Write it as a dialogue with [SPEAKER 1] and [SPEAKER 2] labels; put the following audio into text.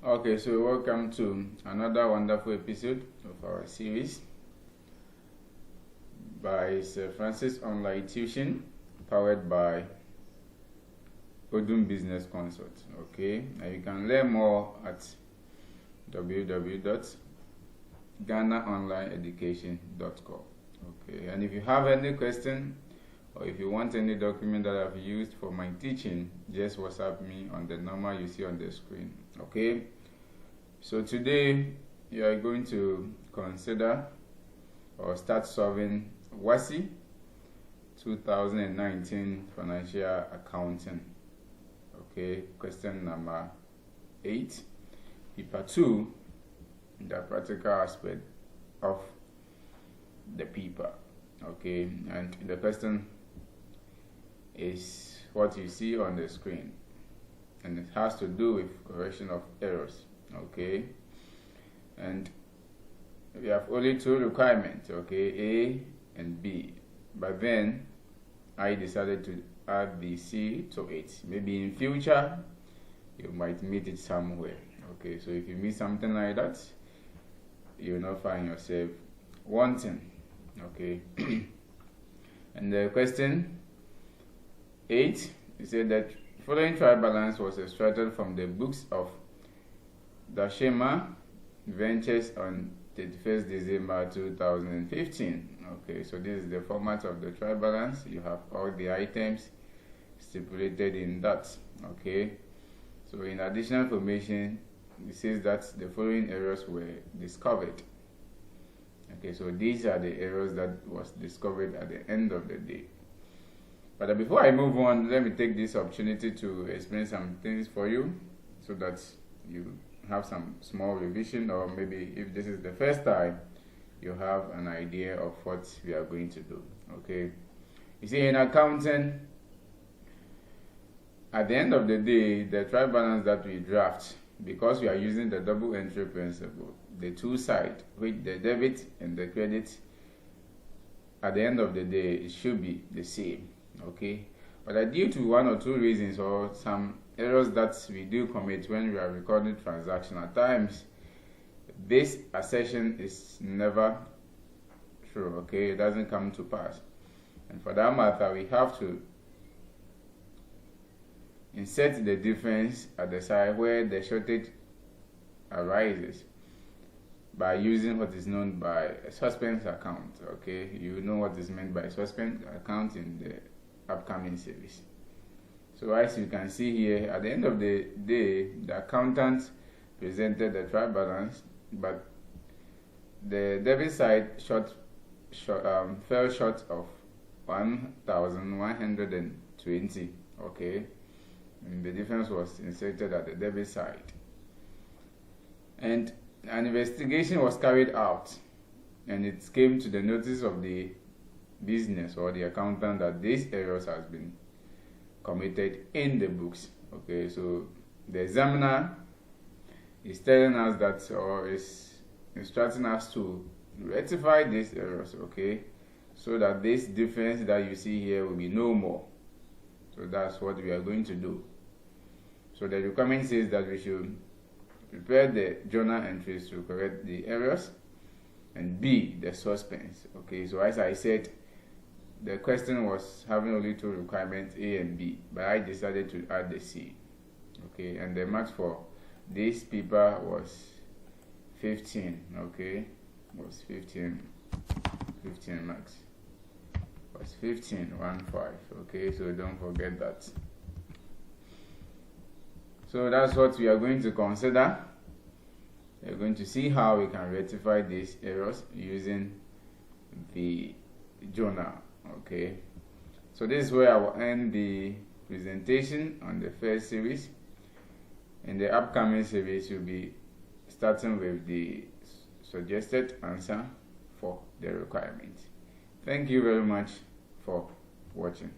[SPEAKER 1] Okay, so welcome to another wonderful episode of our series by Sir Francis Online Tuition, powered by Odum Business Consult. Okay, and you can learn more at www.ghanaonlineeducation.com. Okay, and if you have any question or if you want any document that I've used for my teaching, just WhatsApp me on the number you see on the screen. Okay, so today you are going to consider or start solving WASSCE 2019 Financial Accounting. Okay, question number 8, paper 2, the practical aspect of the paper. Okay, and the question is what you see on the screen, and it has to do with correction of errors. Okay, and we have only two requirements, okay, A and B, but then I decided to add the C to it. Maybe in future you might meet it somewhere. Okay, so if you meet something like that, you will not find yourself wanting. Okay, and the question 8, it said that following trial balance was extracted from the books of Dashema Ventures on 31st December 2015. Okay, so this is the format of the trial balance. You have all the items stipulated in that. Okay, so in additional information, it says that the following errors were discovered. Okay, so these are the errors that was discovered at the end of the day. But before I move on, let me take this opportunity to explain some things for you so that you have some small revision, or maybe if this is the first time, you have an idea of what we are going to do. Okay, you see, in accounting, at the end of the day, the trial balance that we draft, because we are using the double entry principle, the two sides, with the debit and the credit, at the end of the day, it should be the same. Okay, but due to one or two reasons or some errors that we do commit when we are recording transaction, at times this assertion is never true. Okay, it doesn't come to pass, and for that matter, we have to insert the difference at the side where the shortage arises by using what is known by a suspense account. Okay, you know what is meant by suspense account in the upcoming series. So as you can see here, at the end of the day, the accountant presented the trial balance, but the debit side fell short of 1,120. Okay, and the difference was inserted at the debit side, and an investigation was carried out, and it came to the notice of the business or the accountant that these errors has been committed in the books. Okay, so the examiner is telling us that, or is instructing us to rectify these errors, okay, so that this difference that you see here will be no more. So that's what we are going to do. So the requirement says that we should prepare the journal entries to correct the errors, and B, the suspense. Okay, so as I said, the question was having only two requirements, A and B, but I decided to add the C. Okay, and the marks for this paper was 15. Okay, was 15 marks. Was 15. Okay, so don't forget that. So that's what we are going to consider. We are going to see how we can rectify these errors using the journal. Okay, so this is where I will end the presentation on the first series. In the upcoming series, we'll be starting with the suggested answer for the requirement. Thank you very much for watching.